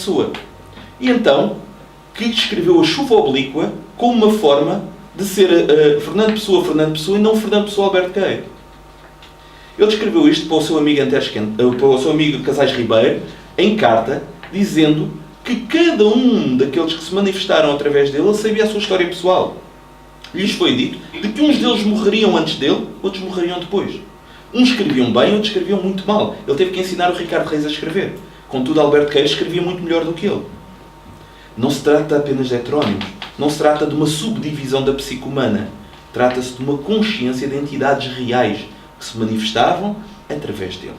pessoa. E então, que escreveu a chuva oblíqua como uma forma de ser Fernando Pessoa e não Fernando Pessoa Alberto Queiro. Ele escreveu isto para o seu amigo para o seu amigo Casais Ribeiro, em carta, dizendo que cada um daqueles que se manifestaram através dele, ele sabia a sua história pessoal. Lhes foi dito de que uns deles morreriam antes dele, outros morreriam depois. Uns escreviam bem, outros escreviam muito mal. Ele teve que ensinar o Ricardo Reis a escrever. Contudo, Alberto Queiro escrevia muito melhor do que ele. Não se trata apenas de heterónimos. Não se trata de uma subdivisão da psique humana. Trata-se de uma consciência de entidades reais que se manifestavam através dele.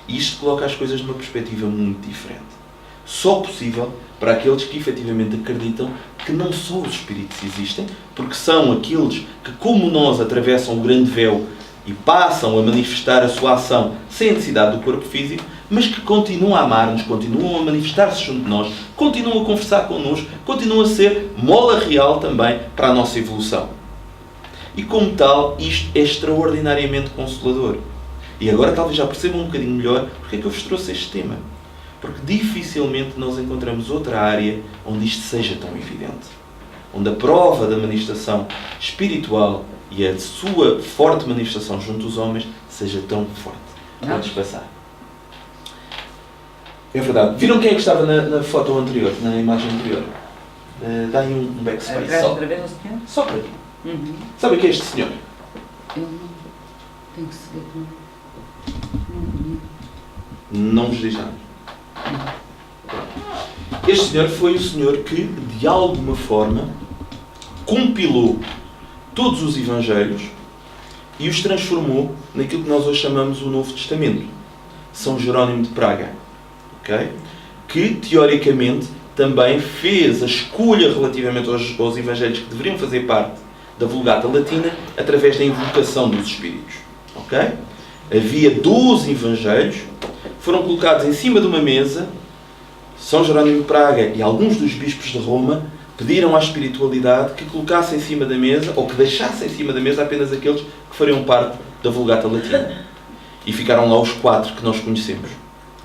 E isto coloca as coisas numa perspectiva muito diferente. Só possível para aqueles que efetivamente acreditam que não só os espíritos existem, porque são aqueles que, como nós, atravessam o grande véu e passam a manifestar a sua ação sem a necessidade do corpo físico, mas que continuam a amar-nos, continuam a manifestar-se junto de nós, continuam a conversar connosco, continuam a ser mola real também para a nossa evolução. E como tal, isto é extraordinariamente consolador. E agora talvez já percebam um bocadinho melhor porque é que eu vos trouxe este tema. Porque dificilmente nós encontramos outra área onde isto seja tão evidente. Onde a prova da manifestação espiritual e a sua forte manifestação junto dos homens seja tão forte. Podes passar. É verdade. Viram quem é que estava na foto anterior, na imagem anterior? Dá aí um backspace. Só para aqui. Uhum. Sabe quem é este senhor? Eu não tenho que saber como. Não vos diz nada. Este senhor foi o senhor que, de alguma forma, compilou todos os Evangelhos e os transformou naquilo que nós hoje chamamos o Novo Testamento. São Jerónimo de Praga. Okay? Que, teoricamente, também fez a escolha relativamente aos Evangelhos que deveriam fazer parte da Vulgata Latina através da invocação dos Espíritos. Okay? Havia 12 Evangelhos, foram colocados em cima de uma mesa. São Jerónimo de Praga e alguns dos bispos de Roma pediram à espiritualidade que colocasse em cima da mesa, ou que deixasse em cima da mesa apenas aqueles que fariam parte da Vulgata Latina. E ficaram lá os 4 que nós conhecemos.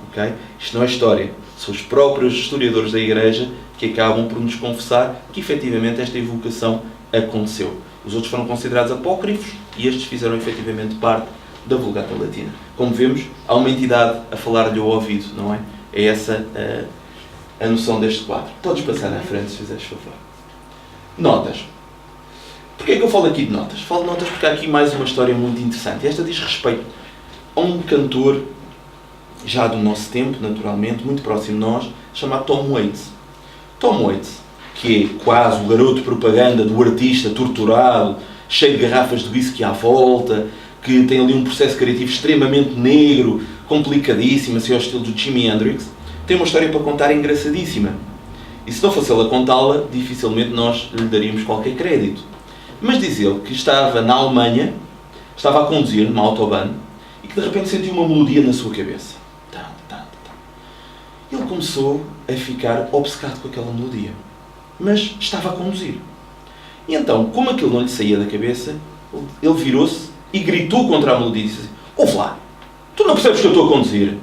Okay? Isto não é história. São os próprios historiadores da Igreja que acabam por nos confessar que efetivamente esta evocação aconteceu. Os outros foram considerados apócrifos e estes fizeram efetivamente parte da Vulgata Latina. Como vemos, há uma entidade a falar-lhe ao ouvido, não é? É essa a noção deste quadro. Podes passar à frente, se fizeres favor. Notas. Porquê é que eu falo aqui de notas? Falo de notas porque há aqui mais uma história muito interessante. Esta diz respeito a um cantor, já do nosso tempo, naturalmente, muito próximo de nós, chamado Tom Waits. Tom Waits, que é quase o garoto propaganda do artista torturado, cheio de garrafas de whisky à volta, que tem ali um processo criativo extremamente negro, complicadíssimo, assim ao estilo do Jimi Hendrix, tem uma história para contar engraçadíssima. E se não fosse ele a contá-la, dificilmente nós lhe daríamos qualquer crédito. Mas diz ele que estava na Alemanha, estava a conduzir numa autobahn, e que de repente sentiu uma melodia na sua cabeça. Ele começou a ficar obcecado com aquela melodia. Mas estava a conduzir. E então, como aquilo não lhe saía da cabeça, ele virou-se e gritou contra a melodia e disse: ouve lá, tu não percebes que eu estou a conduzir?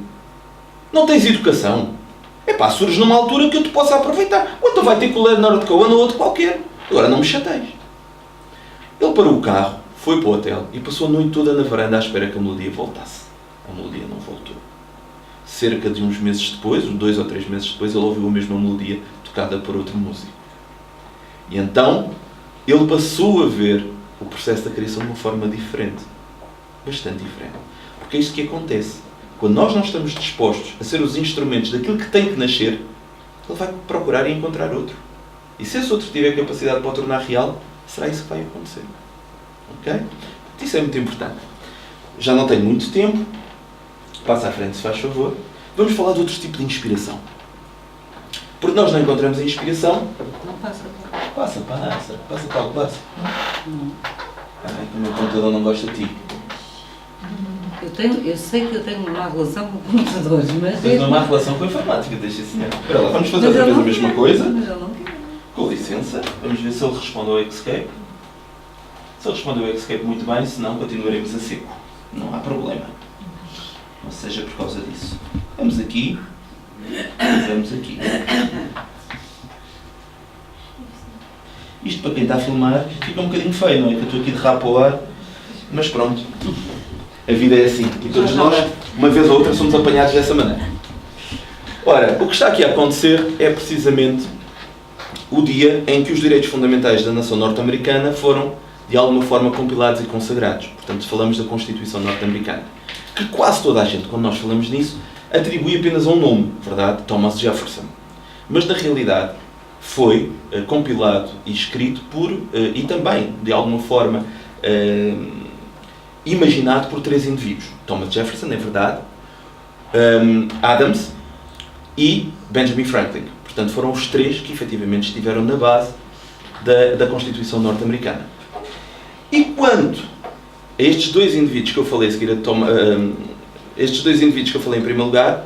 Não tens educação? Epá, surge numa altura que eu te possa aproveitar. Ou então vai ter com o Leonard Cohen ou outro qualquer. Agora não me chateis. Ele parou o carro, foi para o hotel e passou a noite toda na varanda à espera que a melodia voltasse. A melodia não voltou. Cerca de uns meses depois, 2 ou 3 meses depois, ele ouviu a mesma melodia tocada por outro músico. E então, ele passou a ver o processo da criação de uma forma diferente. Bastante diferente. Porque é isto que acontece. Quando nós não estamos dispostos a ser os instrumentos daquilo que tem que nascer, ele vai procurar e encontrar outro. E se esse outro tiver capacidade para o tornar real, será isso que vai acontecer. Ok? Isso é muito importante. Já não tenho muito tempo. Passa à frente, se faz favor. Vamos falar de outro tipo de inspiração. Porque nós não encontramos a inspiração. Não passa. Passa. Ai, o meu computador não gosta de ti. Eu sei que eu tenho uma má relação com computadores, mas... Tens uma má relação com a informática, deixa assim. Espera lá, vamos fazer outra vez a mesma coisa. Mas ele não quer. Com licença, vamos ver se ele responde ao Escape. Se ele respondeu ao Escape muito bem, senão continuaremos a seco. Não há problema. Não seja por causa disso. Vamos aqui. Vamos aqui. Isto para quem está a filmar fica um bocadinho feio, não é? Que eu estou aqui de rabo ao ar, mas pronto. A vida é assim. E todos nós, uma vez ou outra, somos apanhados dessa maneira. Ora, o que está aqui a acontecer é precisamente o dia em que os direitos fundamentais da nação norte-americana foram, de alguma forma, compilados e consagrados. Portanto, falamos da Constituição norte-americana. Que quase toda a gente, quando nós falamos nisso, atribui apenas a um nome, verdade? Thomas Jefferson. Mas, na realidade, foi compilado e escrito por, e também, de alguma forma, imaginado por 3 indivíduos. Thomas Jefferson, é verdade, Adams e Benjamin Franklin. Portanto, foram os 3 que, efetivamente, estiveram na base da Constituição norte-americana. E quanto a estes 2 indivíduos que eu falei a seguir, estes 2 indivíduos que eu falei em primeiro lugar,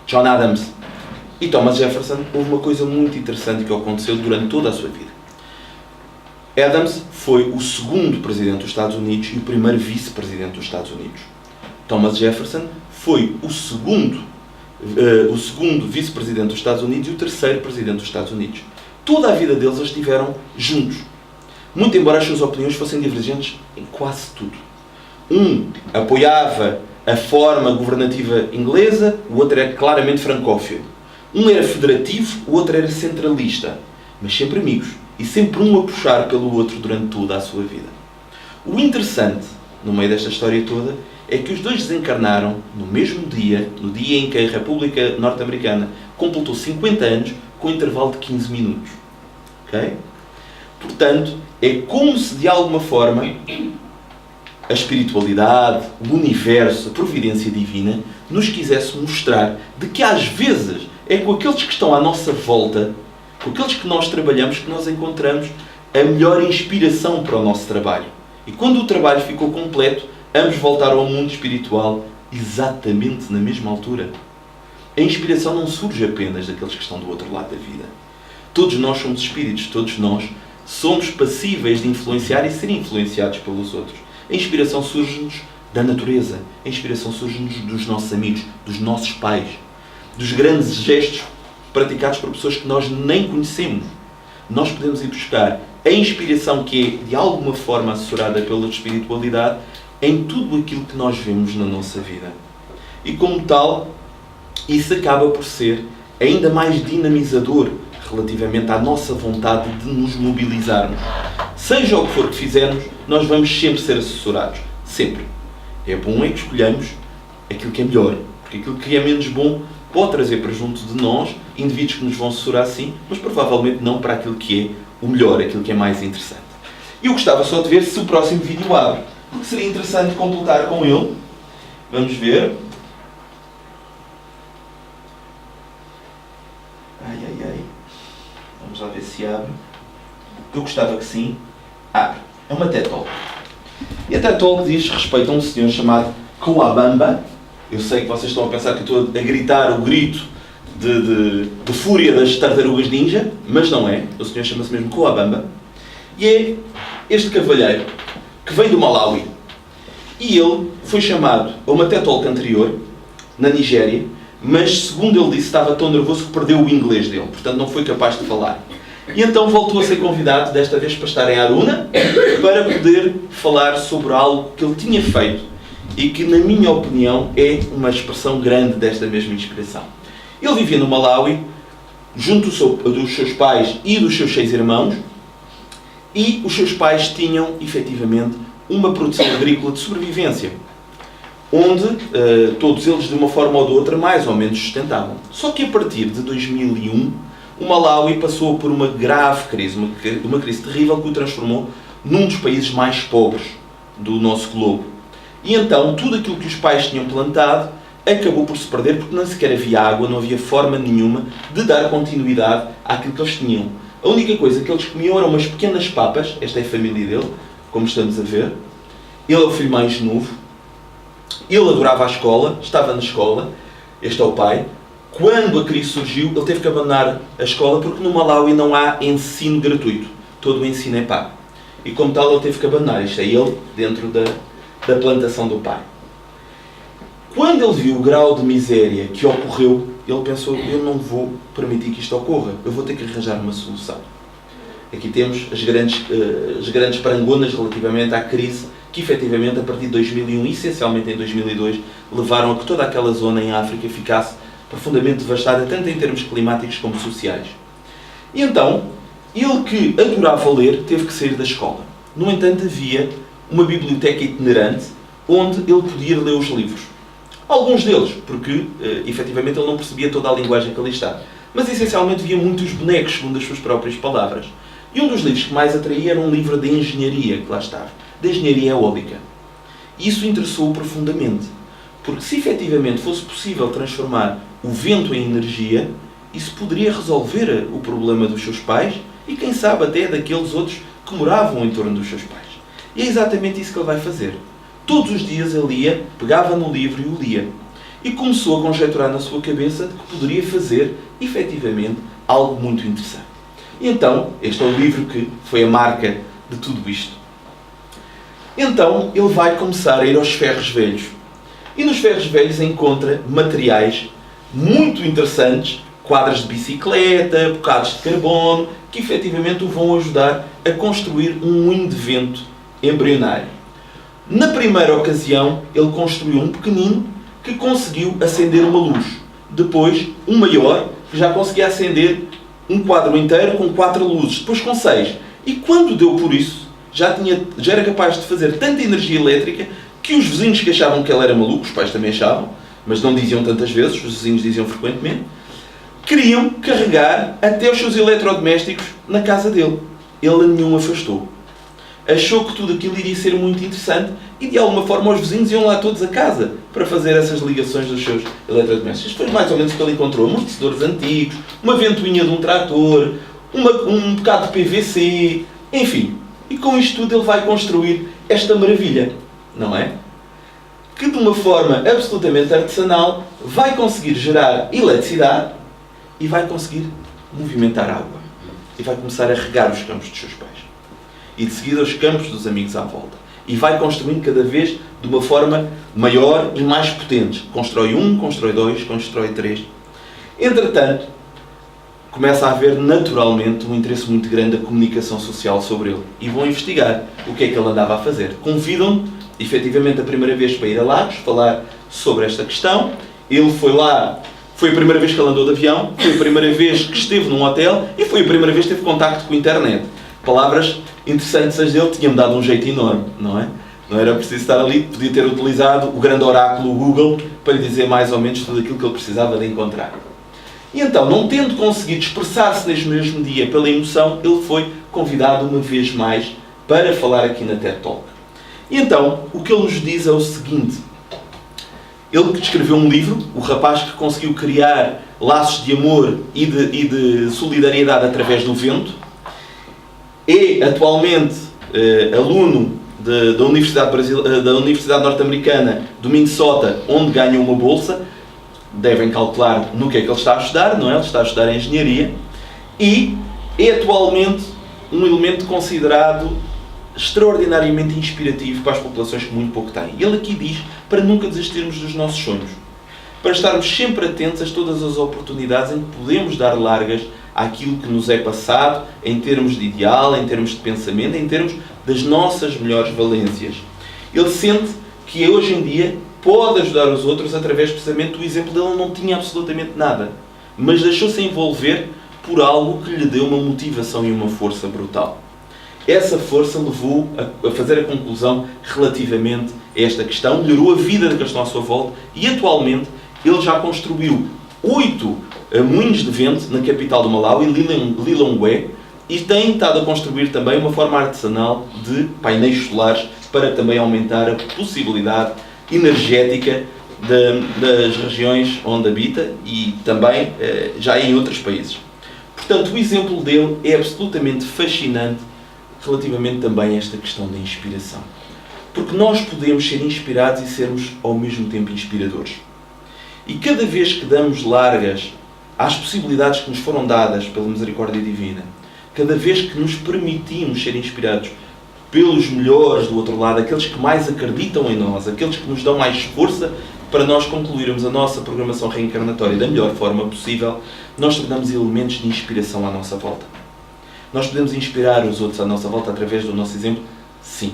John Adams e Thomas Jefferson, houve uma coisa muito interessante que aconteceu durante toda a sua vida. Adams foi o segundo presidente dos Estados Unidos e o primeiro vice-presidente dos Estados Unidos. Thomas Jefferson foi o segundo vice-presidente dos Estados Unidos e o terceiro presidente dos Estados Unidos. Toda a vida deles estiveram juntos. Muito embora as suas opiniões fossem divergentes em quase tudo. Um apoiava a forma governativa inglesa, o outro era claramente francófilo. Um era federativo, o outro era centralista. Mas sempre amigos. E sempre um a puxar pelo outro durante toda a sua vida. O interessante, no meio desta história toda, é que os dois desencarnaram no mesmo dia, no dia em que a República Norte-Americana completou 50 anos, com um intervalo de 15 minutos. Ok? Portanto, é como se de alguma forma a espiritualidade, o universo, a providência divina, nos quisesse mostrar de que às vezes é com aqueles que estão à nossa volta, com aqueles que nós trabalhamos, que nós encontramos a melhor inspiração para o nosso trabalho. E quando o trabalho ficou completo, ambos voltaram ao mundo espiritual exatamente na mesma altura. A inspiração não surge apenas daqueles que estão do outro lado da vida. Todos nós somos espíritos, todos nós somos passíveis de influenciar e ser influenciados pelos outros. A inspiração surge-nos da natureza. A inspiração surge-nos dos nossos amigos, dos nossos pais, dos grandes gestos praticados por pessoas que nós nem conhecemos. Nós podemos ir buscar a inspiração que é, de alguma forma, assessorada pela espiritualidade em tudo aquilo que nós vemos na nossa vida. E, como tal, isso acaba por ser ainda mais dinamizador relativamente à nossa vontade de nos mobilizarmos. Seja o que for que fizermos, nós vamos sempre ser assessorados. Sempre. É bom é que escolhamos aquilo que é melhor. Porque aquilo que é menos bom pode trazer para junto de nós indivíduos que nos vão assessorar sim, mas provavelmente não para aquilo que é o melhor, aquilo que é mais interessante. E eu gostava só de ver se o próximo vídeo abre, porque seria interessante completar com ele. Vamos ver. Vamos lá ver se abre. Eu gostava que sim. Abre. É uma TED Talk. E a TED Talk diz respeito a um senhor chamado Kawabamba. Eu sei que vocês estão a pensar que eu estou a gritar o grito de fúria das tartarugas ninja, mas não é. O senhor chama-se mesmo Kawabamba. E é este cavalheiro que vem do Malawi. E ele foi chamado a uma TED Talk anterior, na Nigéria, mas, segundo ele disse, estava tão nervoso que perdeu o inglês dele. Portanto, não foi capaz de falar. E então voltou a ser convidado, desta vez para estar em Aruna, para poder falar sobre algo que ele tinha feito e que, na minha opinião, é uma expressão grande desta mesma inspiração. Ele vivia no Malawi, junto dos seus pais e dos seus 6 irmãos, e os seus pais tinham, efetivamente, uma produção agrícola de sobrevivência, onde todos eles, de uma forma ou de outra, mais ou menos sustentavam. Só que a partir de 2001, o Malawi passou por uma grave crise, uma crise terrível que o transformou num dos países mais pobres do nosso globo. E então, tudo aquilo que os pais tinham plantado acabou por se perder, porque nem sequer havia água, não havia forma nenhuma de dar continuidade àquilo que eles tinham. A única coisa que eles comiam eram umas pequenas papas. Esta é a família dele, como estamos a ver. Ele é o filho mais novo. Ele adorava a escola, estava na escola. Este é o pai. Quando a crise surgiu, ele teve que abandonar a escola porque no Malawi não há ensino gratuito. Todo o ensino é pago. E como tal, ele teve que abandonar. Isto é ele dentro da plantação do pai. Quando ele viu o grau de miséria que ocorreu, ele pensou, eu não vou permitir que isto ocorra, eu vou ter que arranjar uma solução. Aqui temos as grandes parangonas relativamente à crise que, efetivamente, a partir de 2001 e, essencialmente, em 2002, levaram a que toda aquela zona em África ficasse profundamente devastada, tanto em termos climáticos como sociais. E então, ele que adorava ler, teve que sair da escola. No entanto, havia uma biblioteca itinerante onde ele podia ler os livros. Alguns deles, porque, efetivamente, ele não percebia toda a linguagem que ali está. Mas, essencialmente, via muitos bonecos, segundo as suas próprias palavras. E um dos livros que mais atraía era um livro de engenharia, que lá estava. De engenharia eólica. E isso interessou-o profundamente. Porque, se efetivamente fosse possível transformar o vento em energia, isso poderia resolver o problema dos seus pais e, quem sabe, até daqueles outros que moravam em torno dos seus pais. E é exatamente isso que ele vai fazer. Todos os dias ele ia, pegava no livro e o lia. E começou a conjecturar na sua cabeça de que poderia fazer, efetivamente, algo muito interessante. E então, este é o livro que foi a marca de tudo isto. Então, ele vai começar a ir aos ferros velhos. E nos ferros velhos encontra materiais muito interessantes, quadras de bicicleta, bocados de carbono, que efetivamente o vão ajudar a construir um moinho de vento embrionário. Na primeira ocasião, ele construiu um pequenino que conseguiu acender uma luz. Depois, um maior, que já conseguia acender um quadro inteiro com 4 luzes, depois com 6. E quando deu por isso, já era capaz de fazer tanta energia elétrica que os vizinhos que achavam que ele era maluco, os pais também achavam, mas não diziam tantas vezes, os vizinhos diziam frequentemente, queriam carregar até os seus eletrodomésticos na casa dele. Ele a nenhum afastou. Achou que tudo aquilo iria ser muito interessante e, de alguma forma, os vizinhos iam lá todos a casa para fazer essas ligações dos seus eletrodomésticos. Isto foi mais ou menos o que ele encontrou. Amortecedores antigos, uma ventoinha de um trator, um bocado de PVC, enfim. E com isto tudo ele vai construir esta maravilha, não é? Que, de uma forma absolutamente artesanal, vai conseguir gerar eletricidade e vai conseguir movimentar água. E vai começar a regar os campos dos seus pais. E de seguida os campos dos amigos à volta. E vai construindo cada vez de uma forma maior e mais potente. Constrói 1, constrói 2, constrói 3. Entretanto, começa a haver naturalmente um interesse muito grande da comunicação social sobre ele. E vão investigar o que é que ele andava a fazer. Convidam-no, efetivamente, a primeira vez para ir a Lagos, falar sobre esta questão. Ele foi lá, foi a primeira vez que ele andou de avião, foi a primeira vez que esteve num hotel e foi a primeira vez que teve contacto com a internet. Palavras interessantes as dele, tinha-me dado um jeito enorme, não é? Não era preciso estar ali, podia ter utilizado o grande oráculo Google para lhe dizer mais ou menos tudo aquilo que ele precisava de encontrar. E então, não tendo conseguido expressar-se neste mesmo dia pela emoção, ele foi convidado uma vez mais para falar aqui na TED Talk. E então, o que ele nos diz é o seguinte. Ele que escreveu um livro, o rapaz que conseguiu criar laços de amor e de solidariedade através do vento, é atualmente aluno da Universidade Norte-Americana do Minnesota, onde ganha uma bolsa. Devem calcular no que é que ele está a estudar, não é? Ele está a estudar Engenharia. E é atualmente um elemento considerado extraordinariamente inspirativo para as populações que muito pouco têm. Ele aqui diz para nunca desistirmos dos nossos sonhos. Para estarmos sempre atentos a todas as oportunidades em que podemos dar largas àquilo que nos é passado, em termos de ideal, em termos de pensamento, em termos das nossas melhores valências. Ele sente que hoje em dia pode ajudar os outros através precisamente do exemplo dele. Ele não tinha absolutamente nada, mas deixou-se envolver por algo que lhe deu uma motivação e uma força brutal. Essa força levou a fazer a conclusão relativamente a esta questão, melhorou a vida daqueles que estão à sua volta e atualmente ele já construiu 8 moinhos de vento na capital do Malawi, Lilongwe, e tem estado a construir também uma forma artesanal de painéis solares para também aumentar a possibilidade energética das regiões onde habita e também já em outros países. Portanto, o exemplo dele é absolutamente fascinante relativamente também a esta questão da inspiração. Porque nós podemos ser inspirados e sermos ao mesmo tempo inspiradores. E cada vez que damos largas às possibilidades que nos foram dadas pela misericórdia divina, cada vez que nos permitimos ser inspirados pelos melhores do outro lado, aqueles que mais acreditam em nós, aqueles que nos dão mais força para nós concluirmos a nossa programação reencarnatória da melhor forma possível, nós tornamos elementos de inspiração à nossa volta. Nós podemos inspirar os outros à nossa volta através do nosso exemplo? Sim.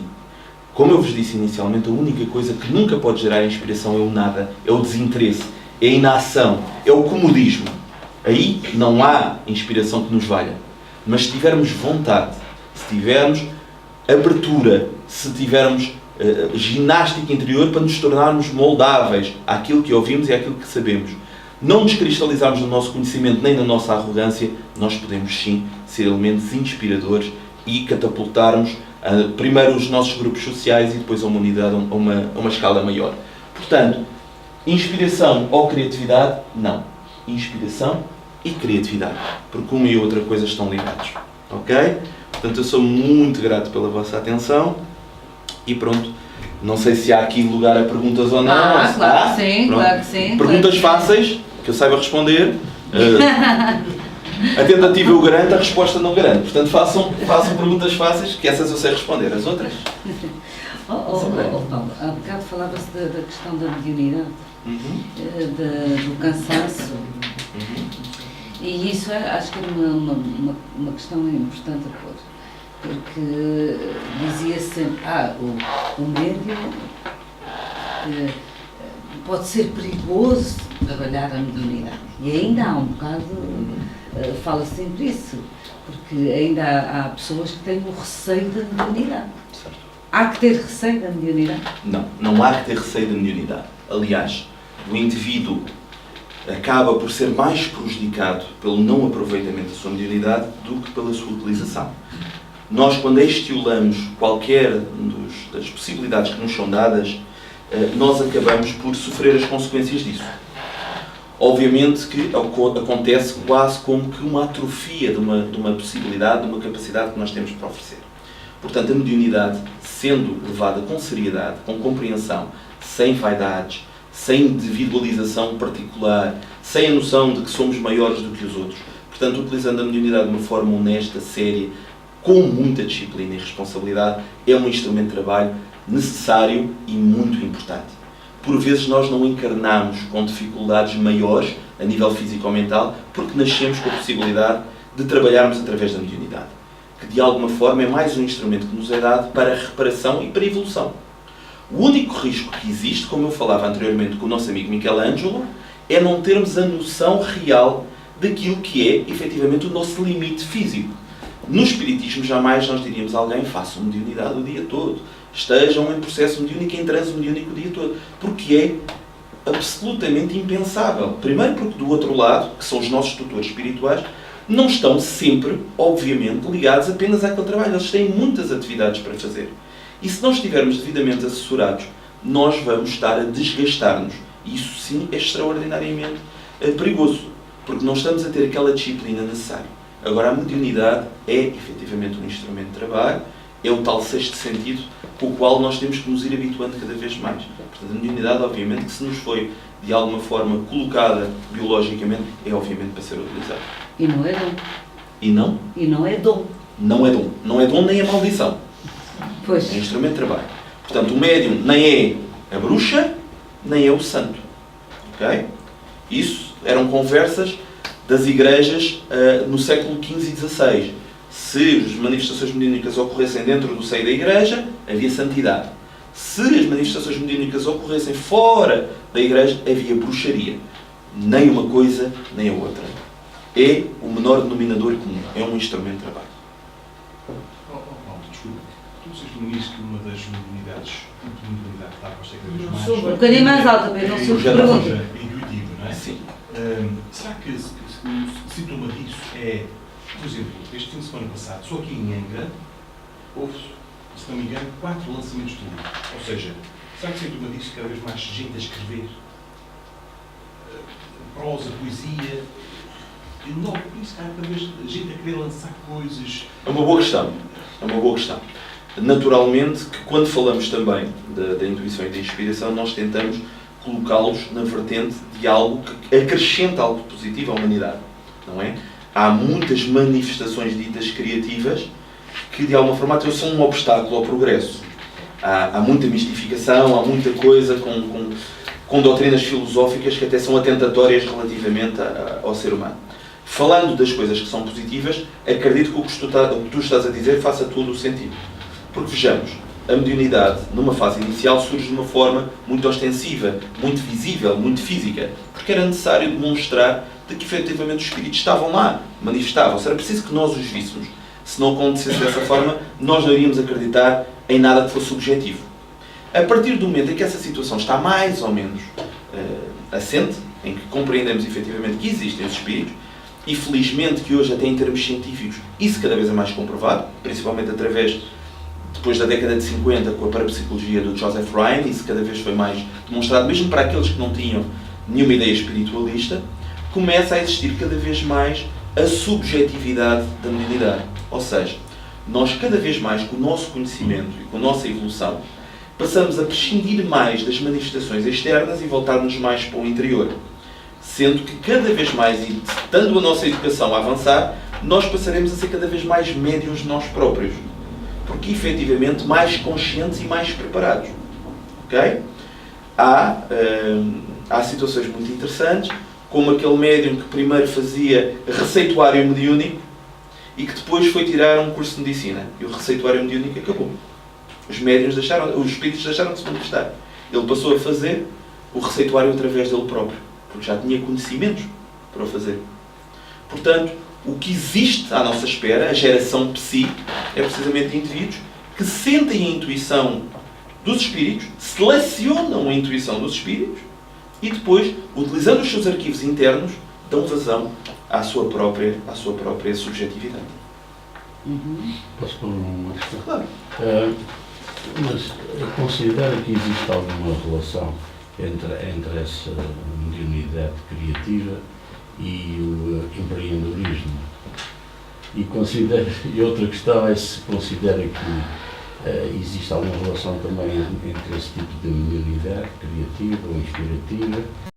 Como eu vos disse inicialmente, a única coisa que nunca pode gerar inspiração é o nada, é o desinteresse, é a inação, é o comodismo. Aí não há inspiração que nos valha. Mas se tivermos vontade, se tivermos abertura, se tivermos ginástica interior para nos tornarmos moldáveis àquilo que ouvimos e àquilo que sabemos, não nos cristalizarmos no nosso conhecimento nem na nossa arrogância, nós podemos sim ser elementos inspiradores e catapultarmos primeiro os nossos grupos sociais e depois a humanidade a uma escala maior. Portanto, inspiração ou criatividade? Não. Inspiração e criatividade. Porque uma e outra coisa estão ligados. Ok? Portanto, eu sou muito grato pela vossa atenção. E pronto. Não sei se há aqui lugar a perguntas ou não. Claro que sim, claro que sim. Perguntas fáceis, que eu saiba responder. A tentativa eu garanto, a resposta não garanto. Portanto, façam perguntas fáceis, que essas eu sei responder. As outras? Paulo, há bocado falava-se da questão da mediunidade, do cansaço. E isso acho que é uma questão importante a pôr. Porque dizia sempre, o médium pode ser perigoso trabalhar a mediunidade. E ainda há um bocado, fala sempre isso, porque ainda há pessoas que têm o receio da mediunidade. Certo. Há que ter receio da mediunidade? Não há que ter receio da mediunidade. Aliás, o indivíduo acaba por ser mais prejudicado pelo não aproveitamento da sua mediunidade do que pela sua utilização. Nós, quando extiolamos qualquer das possibilidades que nos são dadas, nós acabamos por sofrer as consequências disso. Obviamente que acontece quase como que uma atrofia de uma possibilidade, de uma capacidade que nós temos para oferecer. Portanto, a mediunidade, sendo levada com seriedade, com compreensão, sem vaidades, sem individualização particular, sem a noção de que somos maiores do que os outros, portanto, utilizando a mediunidade de uma forma honesta, séria, com muita disciplina e responsabilidade, é um instrumento de trabalho necessário e muito importante. Por vezes nós não encarnamos com dificuldades maiores a nível físico ou mental porque nascemos com a possibilidade de trabalharmos através da mediunidade, que de alguma forma é mais um instrumento que nos é dado para a reparação e para a evolução. O único risco que existe, como eu falava anteriormente com o nosso amigo Michelangelo, é não termos a noção real daquilo que é, efetivamente, o nosso limite físico. No Espiritismo, jamais nós diríamos a alguém: façam mediunidade o dia todo, estejam em processo mediúnico, em transe mediúnico o dia todo, porque é absolutamente impensável. Primeiro porque do outro lado, que são os nossos tutores espirituais, não estão sempre, obviamente, ligados apenas àquele trabalho. Eles têm muitas atividades para fazer. E se não estivermos devidamente assessorados, nós vamos estar a desgastar-nos. E isso sim é extraordinariamente perigoso, porque não estamos a ter aquela disciplina necessária. Agora, a mediunidade é, efetivamente, um instrumento de trabalho, é o tal sexto sentido com o qual nós temos que nos ir habituando cada vez mais. Portanto, a mediunidade, obviamente, que se nos foi, de alguma forma, colocada biologicamente, é, obviamente, para ser utilizada. E não é dom. E não? E não é dom. Não é dom. Não é dom nem é maldição. Pois. É instrumento de trabalho. Portanto, o médium nem é a bruxa, nem é o santo. Ok? Isso eram conversas das igrejas no século XV e XVI. Se as manifestações mediúnicas ocorressem dentro do seio da igreja, havia santidade. Se as manifestações mediúnicas ocorressem fora da igreja, havia bruxaria. Nem uma coisa, nem a outra. É o menor denominador comum. É um instrumento de trabalho. Desculpa. Tu disseste no início que uma das mediunidades que está a aparecer cada vez mais... Um bocadinho mais alta, Pedro, não se pergunta. Intuitivo, não é? Sim. Será que o sintoma disso é, por exemplo, este fim de semana passado, só aqui em Angra, houve, se não me engano, 4 lançamentos de livro. Ou seja, será que o sintoma disso cada vez mais gente a escrever? Prosa, poesia... E logo por isso há cada vez gente a querer lançar coisas... É uma boa questão. É uma boa questão. Naturalmente que quando falamos também da intuição e da inspiração, nós tentamos colocá-los na vertente de algo que acrescenta algo positivo à humanidade, não é? Há muitas manifestações ditas criativas que de alguma forma até são um obstáculo ao progresso. Há muita mistificação, há muita coisa com doutrinas filosóficas que até são atentatórias relativamente ao ser humano. Falando das coisas que são positivas, acredito que o que tu estás a dizer faça todo o sentido. Porque vejamos, a mediunidade, numa fase inicial, surge de uma forma muito ostensiva, muito visível, muito física, porque era necessário demonstrar de que efetivamente os espíritos estavam lá, manifestavam-se. Era preciso que nós os víssemos. Se não acontecesse dessa forma, nós não iríamos acreditar em nada que fosse subjetivo. A partir do momento em que essa situação está mais ou menos assente, em que compreendemos efetivamente que existem os espíritos, e felizmente que hoje até em termos científicos isso cada vez é mais comprovado, principalmente depois da década de 50 com a parapsicologia do Joseph Ryan, isso cada vez foi mais demonstrado, mesmo para aqueles que não tinham nenhuma ideia espiritualista, começa a existir cada vez mais a subjetividade da mediunidade. Ou seja, nós cada vez mais, com o nosso conhecimento e com a nossa evolução, passamos a prescindir mais das manifestações externas e voltarmos mais para o interior. Sendo que cada vez mais, e estando a nossa educação a avançar, nós passaremos a ser cada vez mais médiuns nós próprios. Porque, efetivamente, mais conscientes e mais preparados. Ok? Há situações muito interessantes, como aquele médium que primeiro fazia receituário mediúnico e que depois foi tirar um curso de medicina. E o receituário mediúnico acabou. Os espíritos deixaram de se manifestar. Ele passou a fazer o receituário através dele próprio, porque já tinha conhecimentos para o fazer. Portanto, o que existe à nossa espera, a geração psi, é precisamente indivíduos que sentem a intuição dos espíritos, selecionam a intuição dos espíritos e depois, utilizando os seus arquivos internos, dão vazão à sua própria subjetividade. Posso pôr uma questão? Claro. Mas considera que existe alguma relação entre essa mediunidade criativa e o empreendedorismo? E outra questão é se considera que existe alguma relação também entre esse tipo de mediunidade criativa ou inspirativa